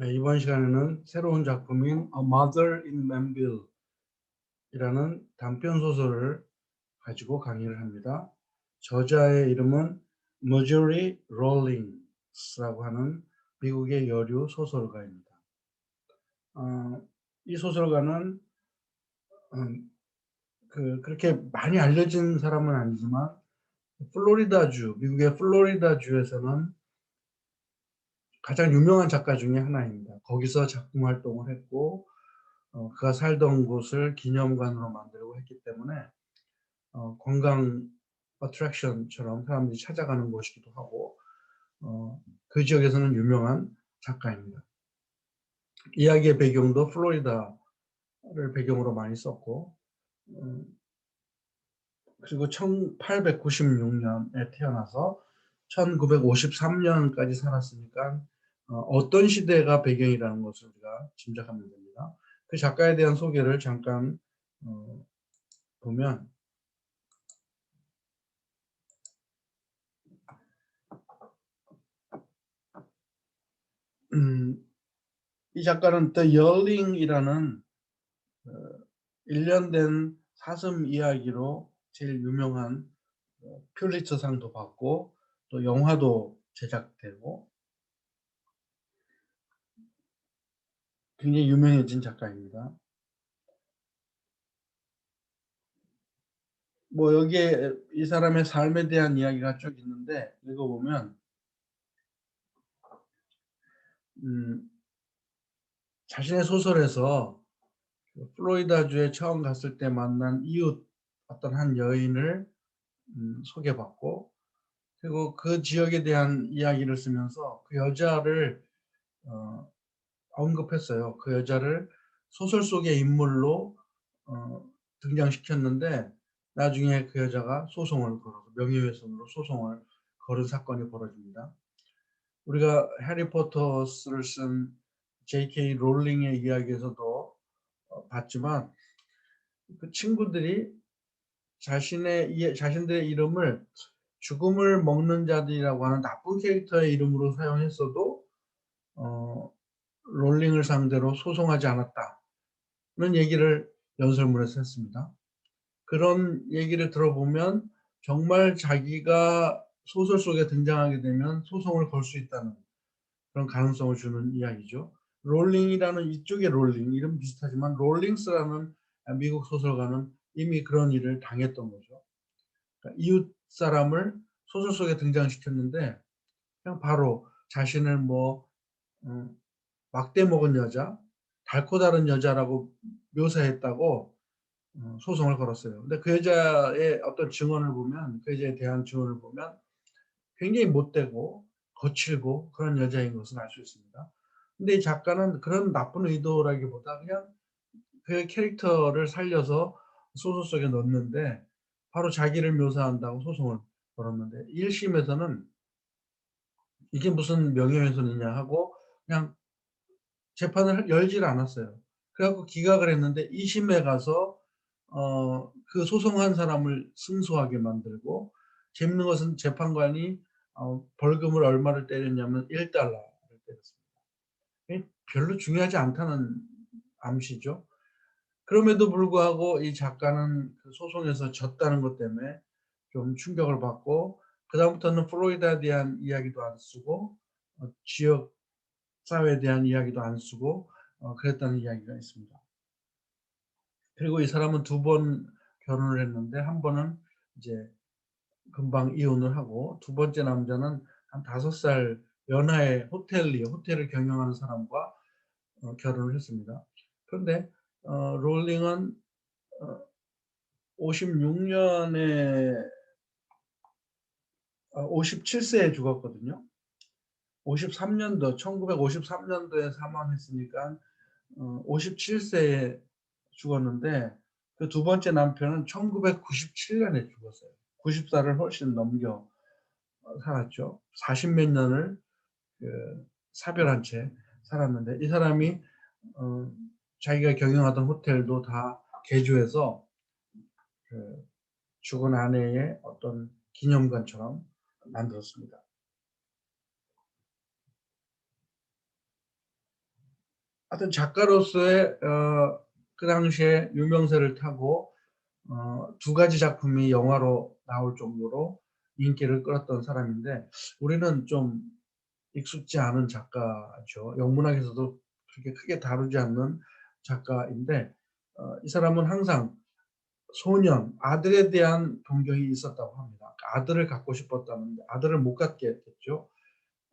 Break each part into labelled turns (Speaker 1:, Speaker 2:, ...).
Speaker 1: 네, 이번 시간에는 새로운 작품인 A Mother in Manville 이라는 단편 소설을 가지고 강의를 합니다. 저자의 이름은 머저리 롤링스라고 하는 미국의 여류 소설가입니다. 이 소설가는 그렇게 많이 알려진 사람은 아니지만 미국의 플로리다주에서는 가장 유명한 작가 중에 하나입니다. 거기서 작품 활동을 했고 그가 살던 곳을 기념관으로 만들고 했기 때문에 관광 어트랙션처럼 사람들이 찾아가는 곳이기도 하고 그 지역에서는 유명한 작가입니다. 이야기의 배경도 플로리다를 배경으로 많이 썼고 그리고 1896년에 태어나서 1953년까지 살았으니까 어떤 시대가 배경이라는 것을 우리가 짐작하면 됩니다. 그 작가에 대한 소개를 잠깐 보면 이 작가는 The Yearling이라는 1년 된 사슴 이야기로 제일 유명한 퓰리처상도 받고 또 영화도 제작되고 굉장히 유명해진 작가입니다. 뭐 여기에 이 사람의 삶에 대한 이야기가 쭉 있는데 읽어보면 자신의 소설에서 플로리다주에 처음 갔을 때 만난 이웃 어떤 한 여인을 소개받고 그리고 그 지역에 대한 이야기를 쓰면서 그 여자를 언급했어요. 그 여자를 소설 속의 인물로 등장시켰는데 나중에 그 여자가 소송을 걸어서 명예훼손으로 소송을 걸은 사건이 벌어집니다. 우리가 해리포터를 쓴 J.K. 롤링의 이야기에서도 봤지만 그 친구들이 자신들의 이름을 죽음을 먹는 자들이라고 하는 나쁜 캐릭터의 이름으로 사용했어도 롤링을 상대로 소송하지 않았다는 얘기를 연설문에서 했습니다. 그런 얘기를 들어보면 정말 자기가 소설 속에 등장하게 되면 소송을 걸 수 있다는 그런 가능성을 주는 이야기죠. 롤링이라는 이쪽의 롤링 이름 비슷하지만 롤링스라는 미국 소설가는 이미 그런 일을 당했던 거죠. 그러니까 이웃 사람을 소설 속에 등장시켰는데 그냥 바로 자신을 막대 먹은 여자, 달코 다른 여자라고 묘사했다고 소송을 걸었어요. 근데 그 여자의 어떤 증언을 보면 그 여자에 대한 증언을 보면 굉장히 못되고 거칠고 그런 여자인 것을 알 수 있습니다. 근데 이 작가는 그런 나쁜 의도라기보다 그냥 그 캐릭터를 살려서 소설 속에 넣었는데 바로 자기를 묘사한다고 소송을 걸었는데 1심에서는 이게 무슨 명예훼손이냐 하고 그냥 재판을 열지를 않았어요. 그래 갖고 기각을 했는데 2심에 가서 그 소송한 사람을 승소하게 만들고 재밌는 것은 재판관이 벌금을 얼마를 때렸냐면 $1를 때렸습니다. 별로 중요하지 않다는 암시죠. 그럼에도 불구하고 이 작가는 그 소송에서 졌다는 것 때문에 좀 충격을 받고 그다음부터는 플로리다에 대한 이야기도 안 쓰고 지역 사회에 대한 이야기도 안 쓰고 그랬다는 이야기가 있습니다. 그리고 이 사람은 2번 결혼을 했는데 한 번은 이제 금방 이혼을 하고 두 번째 남자는 한 5살 연하의 호텔을 경영하는 사람과 결혼을 했습니다. 그런데 롤링은 56년에 57세에 죽었거든요. 53년도 1953년도에 사망했으니까 57세에 죽었는데 그 두 번째 남편은 1997년에 죽었어요. 90살을 훨씬 넘겨 살았죠. 40몇 년을 사별한 채 살았는데 이 사람이 자기가 경영하던 호텔도 다 개조해서 그 죽은 아내의 어떤 기념관처럼 만들었습니다. 하여튼 작가로서의 그 당시에 유명세를 타고 두 가지 작품이 영화로 나올 정도로 인기를 끌었던 사람인데 우리는 좀 익숙지 않은 작가죠. 영문학에서도 그렇게 크게 다루지 않는 작가인데 이 사람은 항상 소년, 아들에 대한 동경이 있었다고 합니다. 아들을 갖고 싶었다는데 아들을 못 갖게 됐죠.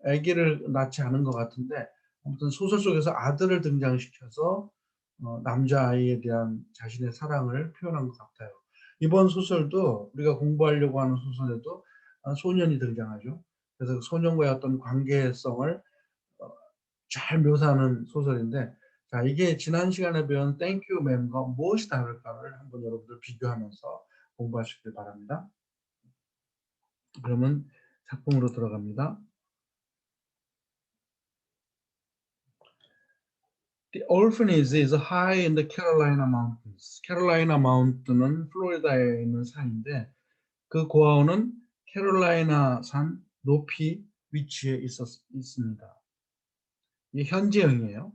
Speaker 1: 아기를 낳지 않은 것 같은데 아무튼 소설 속에서 아들을 등장시켜서 남자아이에 대한 자신의 사랑을 표현한 것 같아요. 이번 소설도 우리가 공부하려고 하는 소설에도 소년이 등장하죠. 그래서 그 소년과의 어떤 관계성을 어 잘 묘사하는 소설인데 자 이게 지난 시간에 배운 땡큐 맴과 무엇이 다를까를 한번 여러분들 비교하면서 공부하시길 바랍니다. 그러면 작품으로 들어갑니다. The orphanage is high in the Carolina mountains. 캐롤라이나 마운트는 플로리다에 있는 산인데 그 고아원은 캐롤라이나 산 높이 위치해 있습니다. 이게 현재형이에요.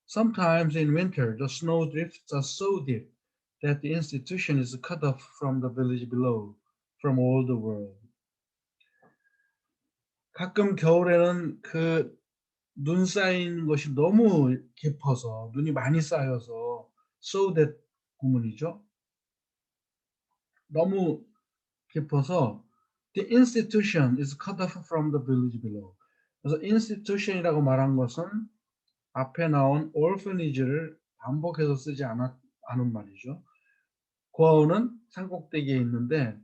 Speaker 1: Sometimes in winter, the snow drifts are so deep that the institution is cut off from the village below, from all the world. 가끔 겨울에는 그 눈 쌓인 것이 너무 깊어서 눈이 많이 쌓여서 so that 구문이죠. 너무 깊어서 the institution is cut off from the village below. 그래서 institution이라고 말한 것은 앞에 나온 orphanage를 반복해서 쓰지 않은 말이죠. 고아원은 산꼭대기에 있는데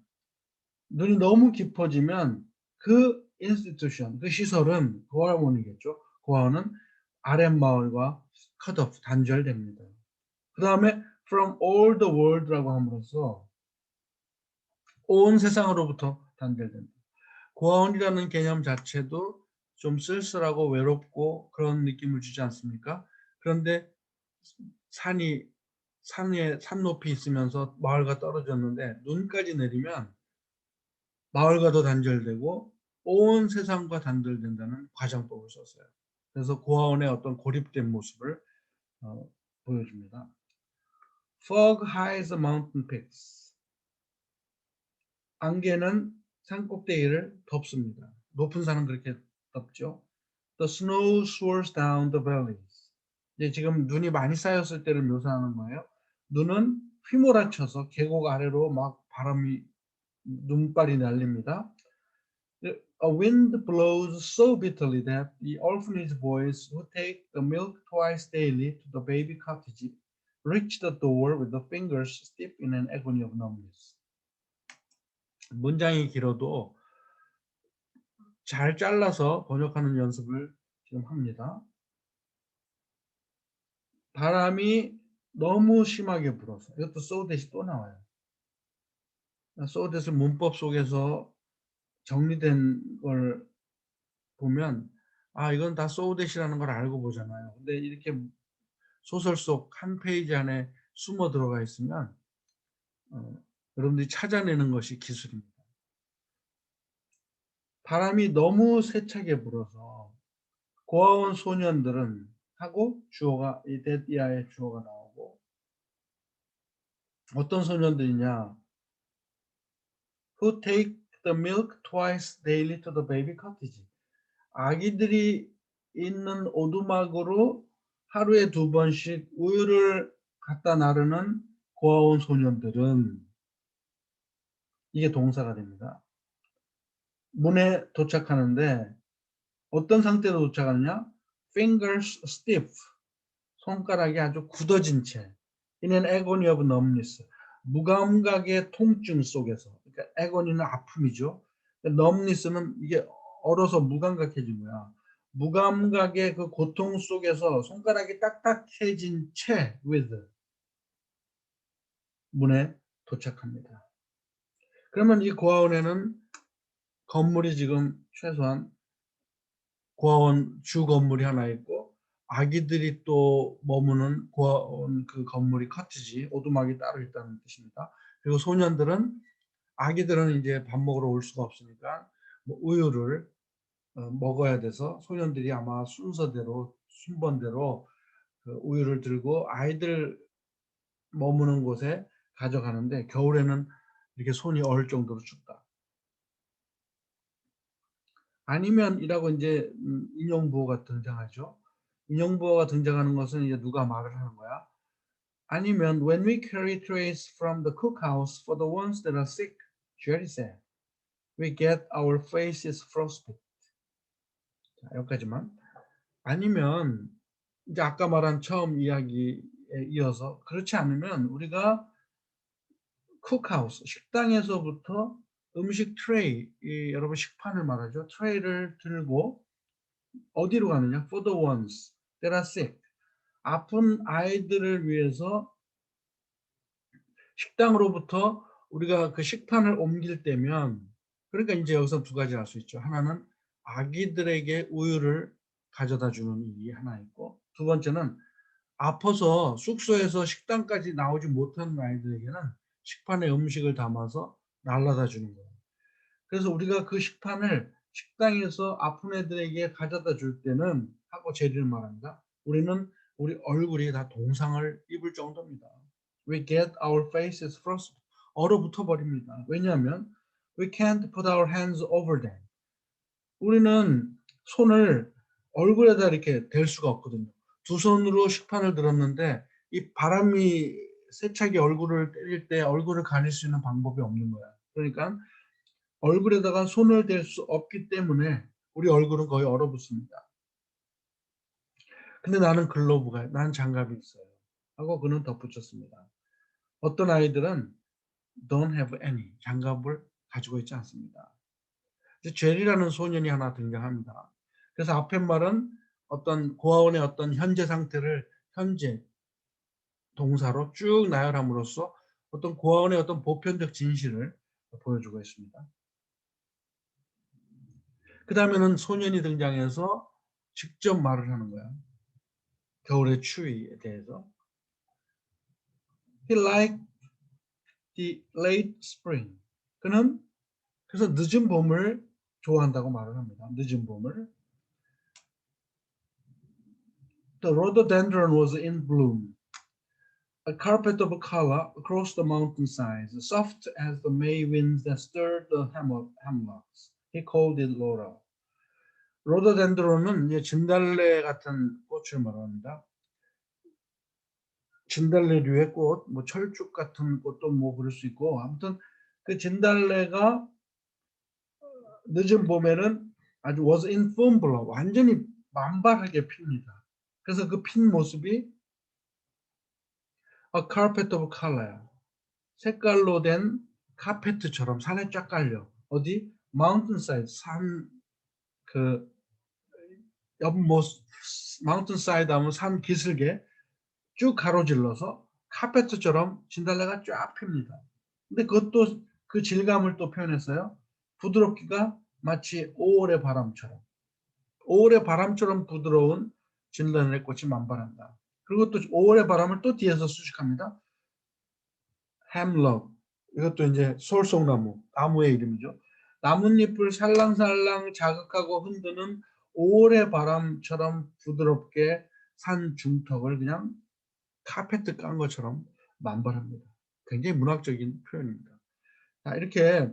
Speaker 1: 눈이 너무 깊어지면 그 institution, 그 시설은 고아원이겠죠. 고아원은 아랫마을과 cut off, 단절됩니다. 그 다음에 from all the world라고 함으로써 온 세상으로부터 단절됩니다. 고아원이라는 개념 자체도 좀 쓸쓸하고 외롭고 그런 느낌을 주지 않습니까? 그런데 산 높이 있으면서 마을과 떨어졌는데 눈까지 내리면 마을과 더 단절되고 온 세상과 단절된다는 과장법을 썼어요. 그래서 고아원의 어떤 고립된 모습을 보여줍니다. Fog hides the mountain peaks. 안개는 산 꼭대기를 덮습니다. 높은 산은 그렇게 덮죠. The snow swirls down the valleys. 이제 지금 눈이 많이 쌓였을 때를 묘사하는 거예요. 눈은 휘몰아쳐서 계곡 아래로 막 바람이 눈발이 날립니다. A wind blows so bitterly that the orphanage boys who take the milk twice daily to the baby cottage reach the door with the fingers stiff in an agony of numbness. 문장이 길어도 잘 잘라서 번역하는 연습을 지금 합니다. 바람이 너무 심하게 불어서 이것도 so that이 또 나와요. so that을 문법 속에서 정리된 걸 보면 아 이건 다 so that이라는 걸 알고 보잖아요. 근데 이렇게 소설 속 한 페이지 안에 숨어 들어가 있으면 여러분들이 찾아내는 것이 기술입니다. 바람이 너무 세차게 불어서 고아원 소년들은 하고 주어가 이 데디아의 주어가 나오고 어떤 소년들이냐? Who take the milk twice daily to the baby cottage. 아기들이 있는 오두막으로 하루에 2번씩 우유를 갖다 나르는 고아원 소년들은 이게 동사가 됩니다. 문에 도착하는데 어떤 상태로 도착하느냐? Fingers stiff. 손가락이 아주 굳어진 채. In an agony of numbness. 무감각의 통증 속에서. 그러니까 agony는 아픔이죠. numbness는 이게 얼어서 무감각해진 거야. 무감각의 그 고통 속에서 손가락이 딱딱해진 채 with 문에 도착합니다. 그러면 이 고아원에는 건물이 지금 최소한 고아원 주 건물이 하나 있고 아기들이 또 머무는 고아원 그 건물이 커티지 오두막이 따로 있다는 뜻입니다. 그리고 소년들은 아기들은 이제 밥 먹으러 올 수가 없으니까 뭐 우유를 먹어야 돼서 소년들이 아마 순서대로 순번대로 그 우유를 들고 아이들 머무는 곳에 가져가는데 겨울에는 이렇게 손이 얼 정도로 춥다. 아니면이라고 이제 인용부호가 등장하죠. 인용부호가 등장하는 것은 이제 누가 말을 하는 거야. 아니면 when we carry trays from the cookhouse for the ones that are sick, Jerry said, we get our faces frostbite. 자, 여기까지만. 아니면 이제 아까 말한 처음 이야기에 이어서 그렇지 않으면 우리가 쿡하우스 식당에서부터 음식 트레이, 여러분 식판을 말하죠. 트레이를 들고 어디로 가느냐? For the ones that are sick. 아픈 아이들을 위해서 식당으로부터 우리가 그 식판을 옮길 때면, 그러니까 이제 여기서 두 가지 알 수 있죠. 하나는 아기들에게 우유를 가져다 주는 일이 하나 있고, 두 번째는 아파서 숙소에서 식당까지 나오지 못하는 아이들에게는 식판에 음식을 담아서 날라다 주는 거예요. 그래서 우리가 그 식판을 식당에서 아픈 애들에게 가져다 줄 때는 하고 제리를 말합니다. 우리는 우리 얼굴이 다 동상을 입을 정도입니다. We get our faces frozen. 얼어붙어 버립니다. 왜냐하면 we can't put our hands over them. 우리는 손을 얼굴에다 이렇게 댈 수가 없거든요. 두 손으로 식판을 들었는데 이 바람이 세차게 얼굴을 때릴 때 얼굴을 가릴 수 있는 방법이 없는 거야. 그러니까 얼굴에다가 손을 댈 수 없기 때문에 우리 얼굴은 거의 얼어붙습니다. 근데 나는 나는 장갑이 있어요. 하고 그는 덧붙였습니다. 어떤 아이들은 don't have any, 장갑을 가지고 있지 않습니다. 제리라는 소년이 하나 등장합니다. 그래서 앞에 말은 어떤 고아원의 어떤 현재 상태를 현재 동사로 쭉 나열함으로써 어떤 고아원의 어떤 보편적 진실을 보여주고 있습니다. 그 다음에는 소년이 등장해서 직접 말을 하는 거야. 겨울의 추위에 대해서. He liked the late spring. 그는 그래서 늦은 봄을 좋아한다고 말을 합니다. 늦은 봄을. The rhododendron was in bloom. A carpet of color across the mountainsides, soft as the May winds that stirred the hemlocks. He called it Laura. 로도덴드론은 이제 진달래 같은 꽃을 말합니다. 진달래류의 꽃, 뭐 철쭉 같은 꽃도 뭐 그럴 수 있고, 아무튼 그 진달래가 늦은 봄에는 아주 was in full bloom, 완전히 만발하게 핍니다. 그래서 그 핀 모습이 a carpet of color, 색깔로 된 카페트처럼 산에 쫙 깔려. 어디? mountainside, 산, 그, mountainside 하면 산 기슭에 쭉 가로질러서 카페트처럼 진달래가 쫙 핍니다. 근데 그것도 그 질감을 또 표현했어요. 부드럽기가 마치 5월의 바람처럼. 5월의 바람처럼 부드러운 진달래 꽃이 만발한다. 그리고 또 5월의 바람을 또 뒤에서 수식합니다. 햄럭. 이것도 이제 솔송나무, 나무의 이름이죠. 나뭇잎을 살랑살랑 자극하고 흔드는 5월의 바람처럼 부드럽게 산 중턱을 그냥 카페트 깐 것처럼 만발합니다. 굉장히 문학적인 표현입니다. 자, 이렇게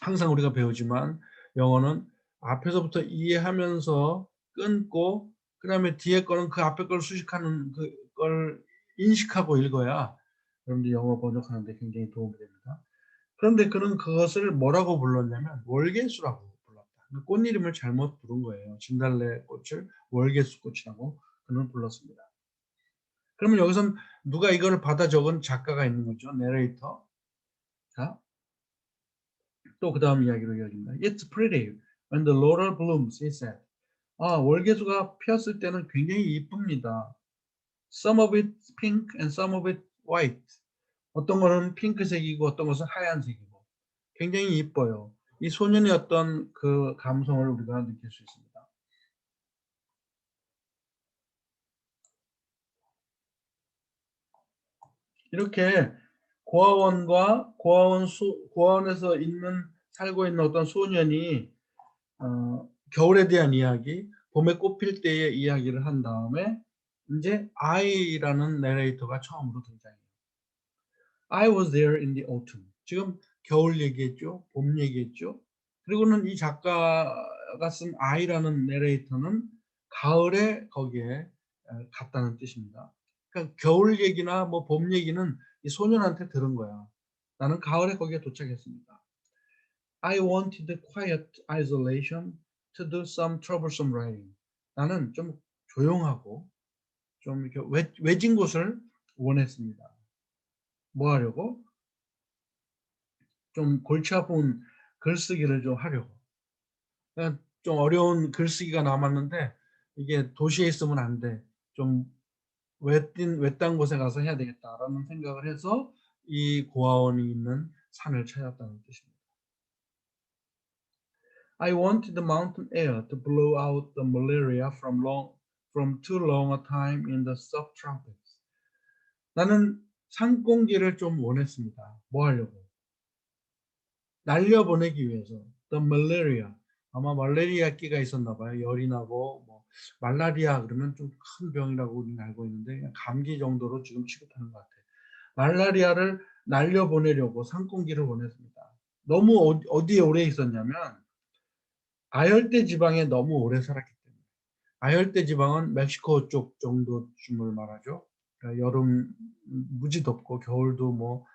Speaker 1: 항상 우리가 배우지만 영어는 앞에서부터 이해하면서 끊고 그 다음에 뒤에 거는 그 앞에 걸 수식하는 그걸 인식하고 읽어야 여러분들 영어 번역하는 데 굉장히 도움이 됩니다. 그런데 그는 그것을 뭐라고 불렀냐면 월계수라고 불렀다. 꽃 이름을 잘못 부른 거예요. 진달래 꽃을 월계수 꽃이라고 그는 불렀습니다. 그러면 여기선 누가 이걸 받아 적은 작가가 있는 거죠. 내레이터. 자, 또 그 다음 이야기로 이어집니다. It's pretty when the laurel blooms, he said. 아, 월계수가 피었을 때는 굉장히 이쁩니다. Some of it pink and some of it white. 어떤 거는 핑크색이고 어떤 것은 하얀색이고 굉장히 이뻐요. 이 소년의 어떤 그 감성을 우리가 느낄 수 있습니다. 이렇게 고아원에서 살고 있는 어떤 소년이 겨울에 대한 이야기, 봄에 꽃필 때의 이야기를 한 다음에 이제 I라는 내레이터가 처음으로 등장해요. I was there in the autumn. 지금 겨울 얘기했죠. 봄 얘기했죠. 그리고는 이 작가가 쓴 I라는 내레이터는 가을에 거기에 갔다는 뜻입니다. 그러니까 겨울 얘기나 뭐 봄 얘기는 이 소년한테 들은 거야. 나는 가을에 거기에 도착했습니다. I wanted quiet isolation to do some troublesome writing. 나는 좀 조용하고 좀 이렇게 외진 곳을 원했습니다. 뭐 하려고? 좀 골치 아픈 글쓰기를 좀 하려고. 그러니까 좀 어려운 글쓰기가 남았는데 이게 도시에 있으면 안 돼. 좀 외딴 곳에 가서 해야 되겠다라는 생각을 해서 이 고아원이 있는 산을 찾았다는 뜻입니다. I wanted the mountain air to blow out the malaria from too long a time in the subtropics. 나는 산 공기를 좀 원했습니다. 뭐 하려고? 날려보내기 위해서. The malaria. 아마 말라리아기가 있었나 봐요. 열이 나고 뭐 말라리아 그러면 좀 큰 병이라고 우리는 알고 있는데 그냥 감기 정도로 지금 취급하는 것 같아요. 말라리아를 날려보내려고 산 공기를 원했습니다. 너무 어디에 오래 있었냐면 아열대 지방에 너무 오래 살았기 때문에. 아열대 지방은 멕시코 쪽 정도쯤을 말하죠. 그러니까 여름 무지 덥고 겨울도 뭐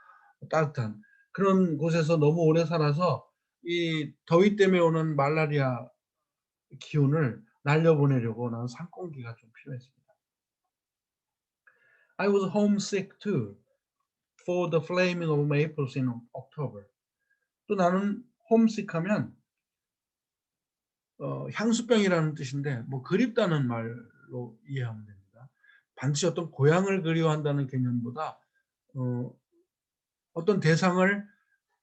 Speaker 1: 따뜻한 그런 곳에서 너무 오래 살아서 이 더위 때문에 오는 말라리아 기운을 날려보내려고 나는 산공기가 좀 필요했습니다. I was homesick too for the flaming of maples in October. 또 나는 homesick하면 향수병이라는 뜻인데 뭐 그립다는 말로 이해하면 됩니다. 반드시 어떤 고향을 그리워한다는 개념보다 어, 어떤 대상을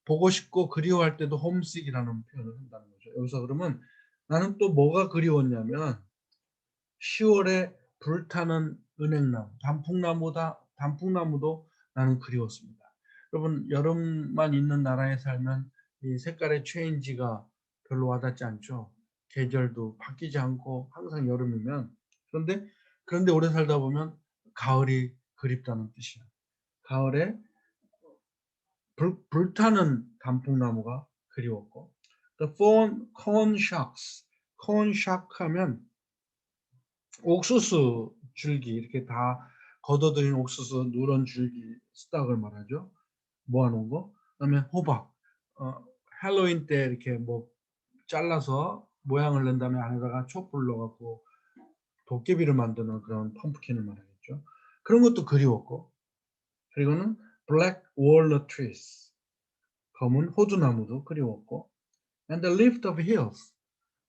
Speaker 1: 보고 싶고 그리워할 때도 홈식이라는 표현을 한다는 거죠. 여기서 그러면 나는 또 뭐가 그리웠냐면 10월에 불타는 은행나무, 단풍나무도 나는 그리웠습니다. 여러분 여름만 있는 나라에 살면 이 색깔의 체인지가 별로 와닿지 않죠. 계절도 바뀌지 않고 항상 여름이면 그런데 오래 살다 보면 가을이 그립다는 뜻이야. 가을에 불타는 단풍나무가 그리웠고 the corn shocks, corn shock 하면 옥수수 줄기 이렇게 다 걷어들인 옥수수 누런 줄기 스탁을 말하죠. 모아놓은 거. 그다음에 호박. 할로윈 때 이렇게 뭐 잘라서 모양을 낸 다음에 안에다가 촛불 넣어갖고 도깨비를 만드는 그런 펌프킨을 말하겠죠. 그런 것도 그리웠고 그리고는 black walnut trees. 검은 호두나무도 그리웠고 and the lift of hills.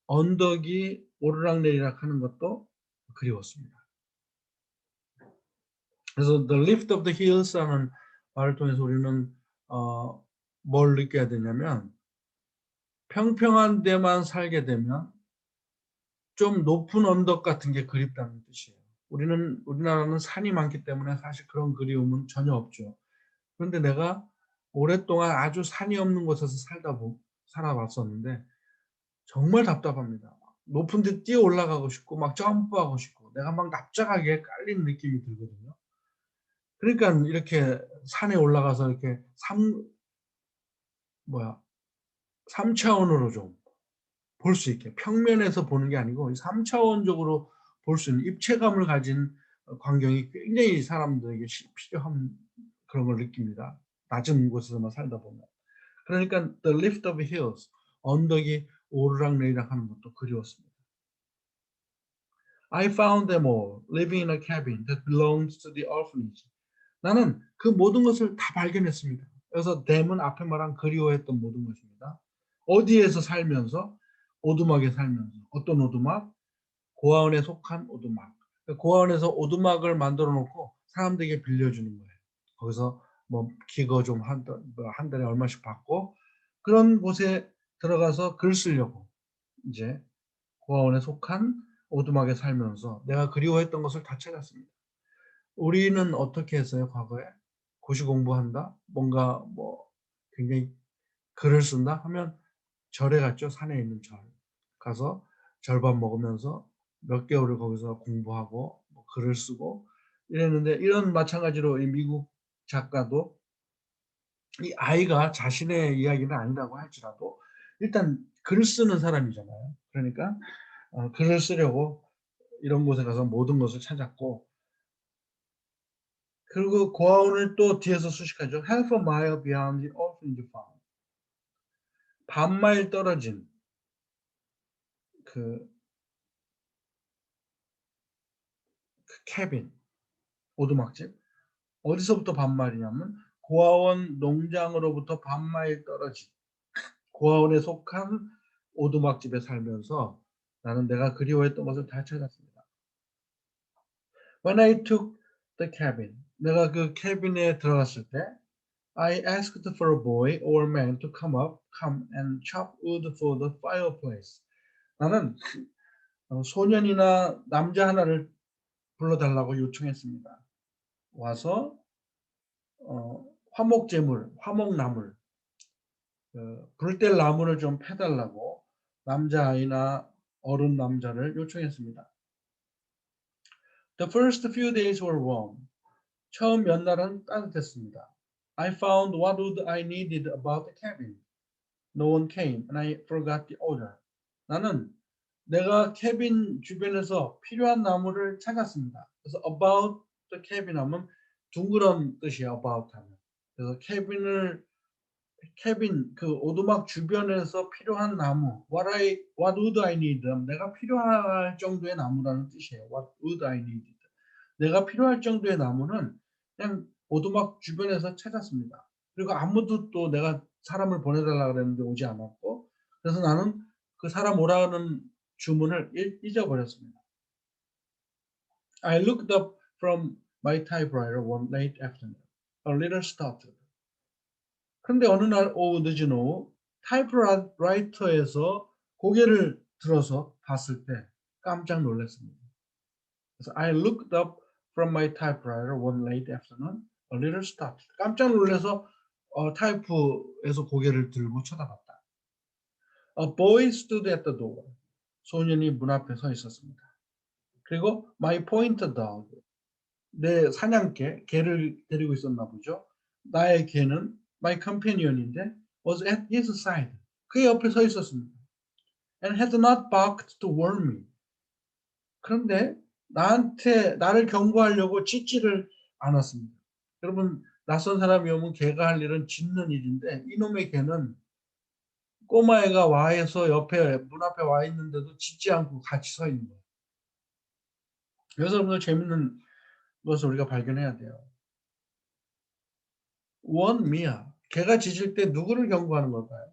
Speaker 1: 언덕이 오르락내리락 하는 것도 그리웠습니다. 그래서 the lift of the hills라는 말을 통해서 우리는 뭘 느껴야 되냐면 평평한 데만 살게 되면 좀 높은 언덕 같은 게 그립다는 뜻이에요. 우리나라는 산이 많기 때문에 사실 그런 그리움은 전혀 없죠. 그런데 내가 오랫동안 아주 산이 없는 곳에서 살아봤었는데 정말 답답합니다. 높은 데 뛰어 올라가고 싶고 막 점프하고 싶고 내가 막 납작하게 깔린 느낌이 들거든요. 그러니까 이렇게 산에 올라가서 이렇게 3차원으로 좀 볼 수 있게 평면에서 보는 게 아니고 3차원적으로 볼 수 있는 입체감을 가진 광경이 굉장히 사람들에게 필요한 그런 걸 느낍니다. 낮은 곳에서만 살다 보면. 그러니까 the lift of hills, 언덕이 오르락내리락 하는 것도 그리웠습니다. I found them all living in a cabin that belongs to the orphanage. 나는 그 모든 것을 다 발견했습니다. 그래서 them은 앞에 말한 그리워했던 모든 것입니다. 어디에서 살면서 오두막에 살면서 어떤 오두막? 고아원에 속한 오두막. 고아원에서 오두막을 만들어 놓고 사람들에게 빌려주는 거예요. 거기서 뭐 기거 좀 한 달에 얼마씩 받고 그런 곳에 들어가서 글 쓰려고 이제 고아원에 속한 오두막에 살면서 내가 그리워했던 것을 다 찾았습니다. 우리는 어떻게 했어요, 과거에? 고시 공부한다? 뭔가 뭐 굉장히 글을 쓴다? 하면 절에 갔죠. 산에 있는 절. 가서 절밥 먹으면서 몇 개월을 거기서 공부하고 뭐 글을 쓰고 이랬는데 이런 마찬가지로 이 미국 작가도 이 아이가 자신의 이야기는 아니라고 할지라도 일단 글을 쓰는 사람이잖아요. 그러니까 글을 쓰려고 이런 곳에 가서 모든 것을 찾았고 그리고 고아원을 또 뒤에서 수식하죠. Half a mile beyond the orphanage farm. 반마일 떨어진 그 캐빈, 오두막집. 어디서부터 반마일이냐면 고아원 농장으로부터 반마일 떨어진 고아원에 속한 오두막집에 살면서 나는 내가 그리워했던 것을 다 찾았습니다. When I took the cabin, 내가 그 캐빈에 들어갔을 때 I asked for a boy or man to come and chop wood for the fireplace. 나는 소년이나 남자 하나를 불러달라고 요청했습니다. 와서 화목제물, 화목나물, 불 뗄 나무를 좀 패달라고 남자아이나 어른 남자를 요청했습니다. The first few days were warm. 처음 몇 날은 따뜻했습니다. I found what wood I needed about the cabin. No one came and I forgot the order. 나는 내가 캐빈 주변에서 필요한 나무를 찾았습니다. 그래서 about the cabin 하면 둥그런 뜻이야 about 하면. 그래서 캐빈 그 오두막 주변에서 필요한 나무 what would I need 내가 필요할 정도의 나무라는 뜻이에요. What would I need 내가 필요할 정도의 나무는 그냥 오두막 주변에서 찾았습니다. 그리고 아무도 또 내가 사람을 보내달라 그랬는데 오지 않았고 그래서 나는 그 사람 오라는 주문을 잊어버렸습니다. I looked up from my typewriter one late afternoon, a little startled. 그런데 어느 날 오후 늦은 오후 타이프라이터에서 고개를 들어서 봤을 때 깜짝 놀랐습니다. 그래서 I looked up from my typewriter one late afternoon, a little startled. 깜짝 놀라서 타이프에서 고개를 들고 쳐다봤다. A boy stood at the door. 소년이 문 앞에 서 있었습니다. 그리고 my pointer dog, 내 사냥개, 개를 데리고 있었나 보죠. 나의 개는 my companion인데 was at his side. 그의 옆에 서 있었습니다. And had not barked to warn me. 그런데 나를 경고하려고 짖지를 않았습니다. 여러분 낯선 사람이 오면 개가 할 일은 짖는 일인데 이놈의 개는 꼬마애가 와해서 옆에 문 앞에 와 있는데도 짖지 않고 같이 서 있는 거예요. 그래서 여러분들 재밌는 것을 우리가 발견해야 돼요. 원미야. 개가 짖을 때 누구를 경고하는 걸까요?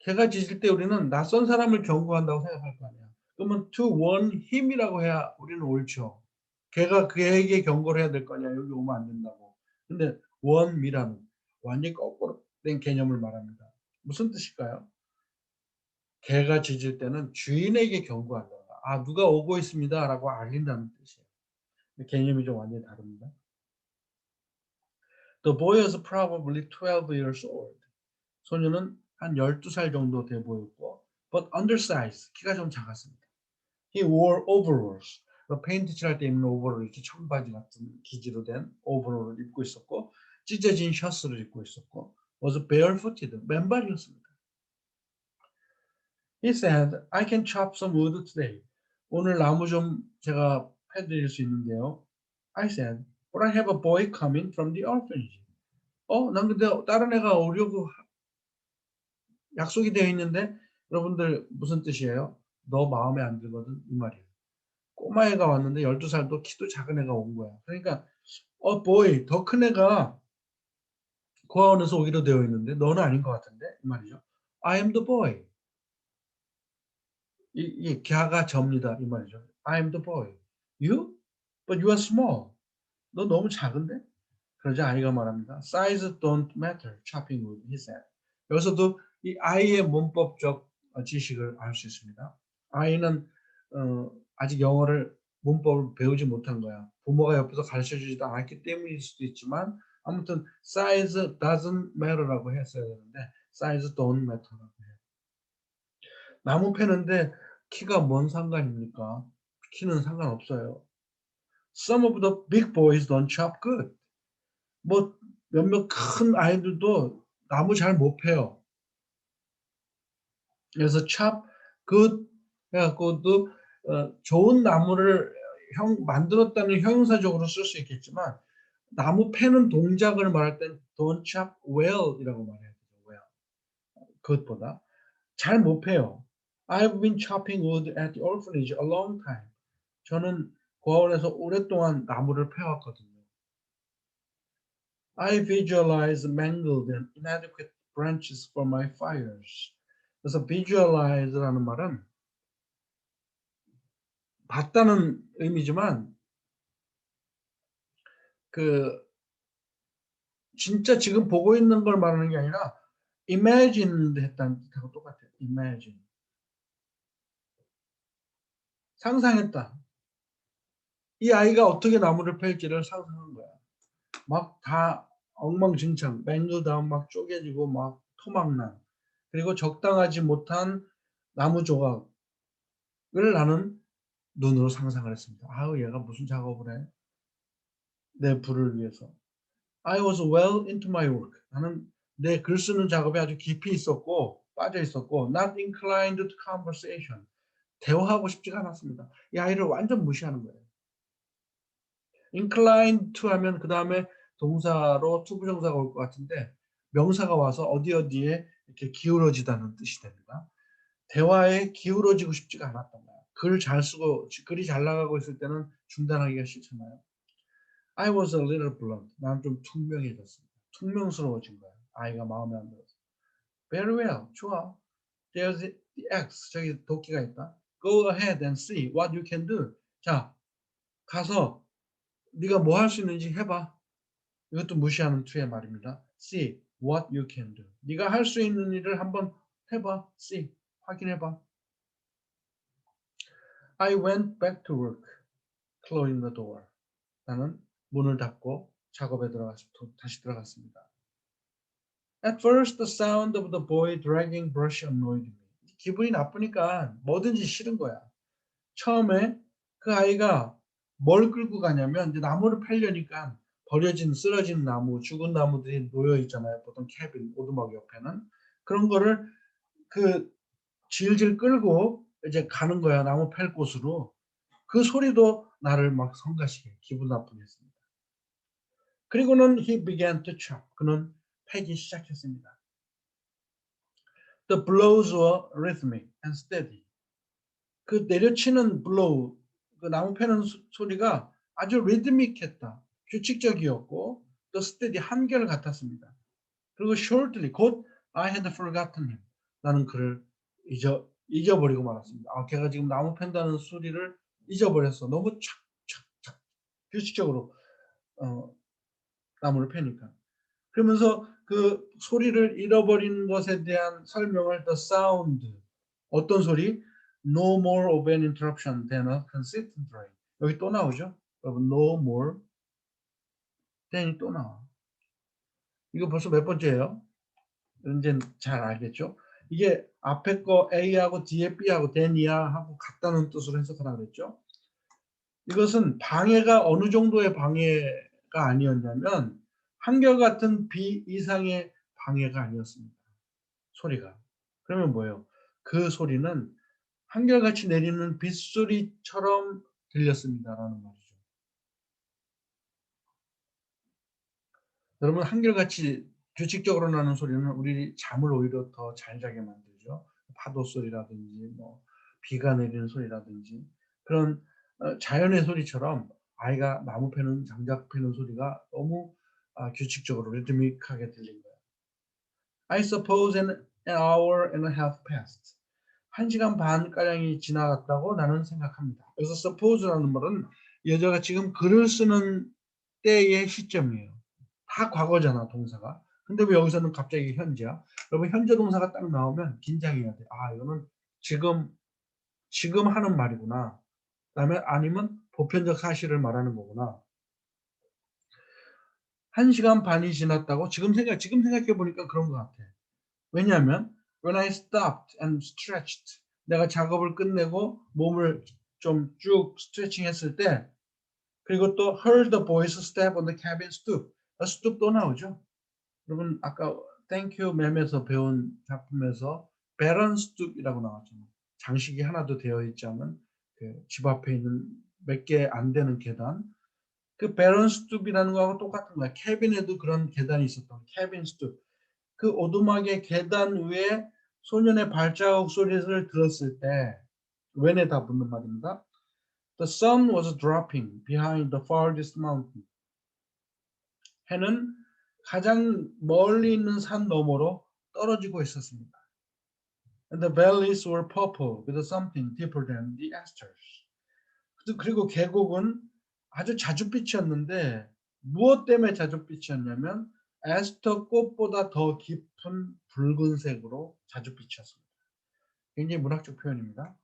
Speaker 1: 개가 짖을 때 우리는 낯선 사람을 경고한다고 생각할 거 아니야. 그러면 to warn him이라고 해야 우리는 옳죠. 걔가 그에게 경고를 해야 될 거 아니야. 여기 오면 안 된다고. 근데 warn me라는 완전히 거꾸로 된 개념을 말합니다. 무슨 뜻일까요? 개가 짖을 때는 주인에게 경고한다. 아, 누가 오고 있습니다라고 알린다는 뜻이에요. 개념이 좀 완전히 다릅니다. The boy was probably 12 years old. 소녀는 한 12살 정도 돼 보였고, but undersized, 키가 좀 작았습니다. He wore overalls. 페인트 칠할 때 입는 오버롤, 이렇게 청바지 같은 기지로 된 오버롤을 입고 있었고, 찢어진 셔츠를 입고 있었고, was barefooted, 맨발이었습니다. He said, I can chop some wood today. 오늘 나무 좀 제가 패드릴 수 있는데요. I said, but I have a boy coming from the orphanage. 난 근데 다른 애가 오려고 약속이 되어 있는데 여러분들 무슨 뜻이에요? 너 마음에 안 들거든 이 말이에요. 꼬마애가 왔는데 12살도 키도 작은 애가 온 거야. 그러니까 boy 더 큰 애가 고아원에서 오기로 되어 있는데 너는 아닌 것 같은데 이 말이죠. I am the boy. 이 걔가 접니다 이 말이죠. I am the boy. You? But you are small. 너 너무 작은데? 그러자 아이가 말합니다. Size don't matter. Chopping wood, he said. 여기서도 이 아이의 문법적 지식을 알 수 있습니다. 아이는 아직 영어를 문법을 배우지 못한 거야. 부모가 옆에서 가르쳐주지도 않았기 때문일 수도 있지만 아무튼 size doesn't matter라고 했어야 되는데 size don't matter라고 해요. 나무 패는데 키가 뭔 상관입니까? 키는 상관없어요. Some of the big boys don't chop good. 뭐 몇몇 큰 아이들도 나무 잘 못 패요. 그래서 chop good 해갖고도 좋은 나무를 만들었다는 형용사적으로 쓸 수 있겠지만 나무 패는 동작을 말할 땐 don't chop well이라고 말해야 되죠. well. 그것보다 잘 못 패요. I've been chopping wood at the orphanage a long time. 저는 고아원에서 오랫동안 나무를 패왔거든요. I visualize mangled and inadequate branches for my fires. 그래서 visualize라는 말은 봤다는 의미지만 그 진짜 지금 보고 있는 걸 말하는 게 아니라 imagined 했다는 뜻하고 똑같아요. imagine. 상상했다. 이 아이가 어떻게 나무를 팰지를 상상한 거야. 막 다 엉망진창, mangled 막 쪼개지고 막 토막난 그리고 적당하지 못한 나무 조각을 나는 눈으로 상상을 했습니다. 아우 얘가 무슨 작업을 해? 내 부를 위해서. I was well into my work. 나는 내 글 쓰는 작업에 아주 깊이 있었고 빠져 있었고 not inclined to conversation. 대화하고 싶지가 않았습니다. 이 아이를 완전 무시하는 거예요. inclined to 하면 그다음에 동사로 to 부정사가 올 것 같은데 명사가 와서 어디 어디에 이렇게 기울어지다는 뜻이 됩니다. 대화에 기울어지고 싶지가 않았던 거예요. 글 잘 쓰고 글이 잘 나가고 있을 때는 중단하기가 싫잖아요. I was a little blunt. 난 좀 퉁명해졌습니다. 퉁명스러워진 거야. 아이가 마음에 안 들어서. Very well. 좋아. There's the X. 저기 도끼가 있다. Go ahead and see what you can do. 자, 가서 네가 뭐 할 수 있는지 해봐. 이것도 무시하는 투의 말입니다. See what you can do. 네가 할 수 있는 일을 한번 해봐. See. 확인해봐. I went back to work, closing the door. 나는 문을 닫고 작업에 다시 들어갔습니다. At first, the sound of the boy dragging brush annoyed me. 기분이 나쁘니까 뭐든지 싫은 거야. 처음에 그 아이가 뭘 끌고 가냐면 이제 나무를 패려니까 버려진 쓰러진 나무, 죽은 나무들이 놓여 있잖아요. 보통 캐빈, 오두막 옆에는 그런 거를 그 질질 끌고 이제 가는 거야. 나무 팰 곳으로. 그 소리도 나를 막 성가시게 기분 나쁘게 했습니다. 그리고는 he began to chop. 그는 패기 시작했습니다. The blows were rhythmic and steady. 그 내려치는 blow, 그 나무 패는 소리가 아주 리드믹했다. 규칙적이었고 또 steady 한결 같았습니다. 그리고 shortly 곧 I had forgotten him. 나는 그를 잊어버리고 말았습니다. 아, 걔가 지금 나무 팬다는 소리를 잊어버렸어. 너무 착착착 규칙적으로 나무를 패니까. 그러면서 그 소리를 잃어버린 것에 대한 설명을 the sound 어떤 소리? No more of an interruption than a consistent rain. 여기 또 나오죠? 여러분 no more than이 또 나와. 이거 벌써 몇 번째예요? 이제 잘 알겠죠? 이게 앞에 거 A하고 뒤에 B하고 than이야 하고 같다는 뜻으로 해석하라 그랬죠? 이것은 방해가 어느 정도의 방해가 아니었냐면 한결같은 B 이상의 방해가 아니었습니다. 소리가. 그러면 뭐예요? 그 소리는 한결같이 내리는 빗소리처럼 들렸습니다라는 말이죠. 여러분 한결같이 규칙적으로 나는 소리는 우리 잠을 오히려 더 잘 자게 만들죠. 파도 소리라든지 뭐 비가 내리는 소리라든지 그런 자연의 소리처럼 아이가 나무 패는 장작 패는 소리가 너무 규칙적으로 리드믹하게 들린 거예요. I suppose an hour and a half passed. 1시간 반가량이 지나갔다고 나는 생각합니다. 그래서 suppose라는 말은 여자가 지금 글을 쓰는 때의 시점이에요. 다 과거잖아, 동사가. 근데 왜 여기서는 갑자기 현재야? 여러분, 현재 동사가 딱 나오면 긴장해야 돼. 아, 이거는 지금 하는 말이구나. 그다음에 아니면 보편적 사실을 말하는 거구나. 1시간 반이 지났다고 지금 생각해 보니까 그런 것 같아. 왜냐하면 when I stopped and stretched 내가 작업을 끝내고 몸을 좀 쭉 스트레칭 했을 때 그리고 또 heard the boys step on the cabin stoop. stoop 또 나오죠. 여러분 아까 Thank you 맴에서 배운 작품에서 베런 스투이라고 나왔잖아요. 장식이 하나도 되어 있지 않은 그 집 앞에 있는 몇 개 안 되는 계단. 그 베런 스투이라는 거하고 똑같은 거야. 캐빈에도 그런 계단이 있었던 캐빈 스투. 그 오두막의 계단 위에 소년의 발자국 소리를 들었을 때 웬에다 붙는 말입니다. The sun was dropping behind the farthest mountain. 해는 가장 멀리 있는 산 너머로 떨어지고 있었습니다. And the valleys were purple with something deeper than the asters. 그리고 계곡은 아주 자줏빛이었는데 무엇 때문에 자줏빛이었냐면 에스터 꽃보다 더 깊은 붉은색으로 자줏빛이었습니다. 굉장히 문학적 표현입니다.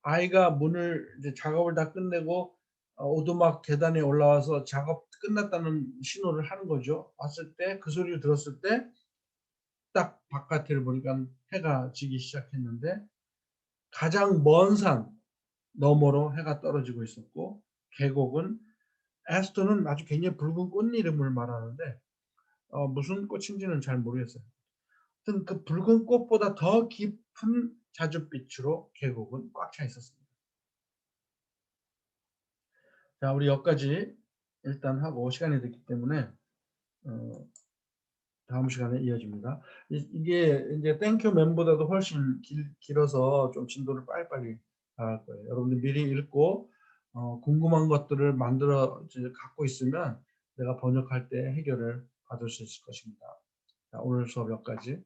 Speaker 1: 아이가 문을 이제 작업을 다 끝내고 오두막 계단에 올라와서 작업 끝났다는 신호를 하는 거죠. 왔을 때 그 소리를 들었을 때 딱 바깥을 보니까 해가 지기 시작했는데 가장 먼 산 너머로 해가 떨어지고 있었고 계곡은 에스터는 아주 굉장히 붉은 꽃 이름을 말하는데 무슨 꽃인지는 잘 모르겠어요. 하여튼 그 붉은 꽃보다 더 깊은 자줏빛으로 계곡은 꽉 차 있었습니다. 자, 우리 여기까지 일단 하고 시간이 됐기 때문에 다음 시간에 이어집니다. 이게 이제 땡큐 멤버보다도 훨씬 길어서 좀 진도를 빨리빨리 나갈 거예요. 여러분들 미리 읽고 궁금한 것들을 만들어 갖고 있으면 내가 번역할 때 해결을 받을 수 있을 것입니다. 자, 오늘 수업 여기까지.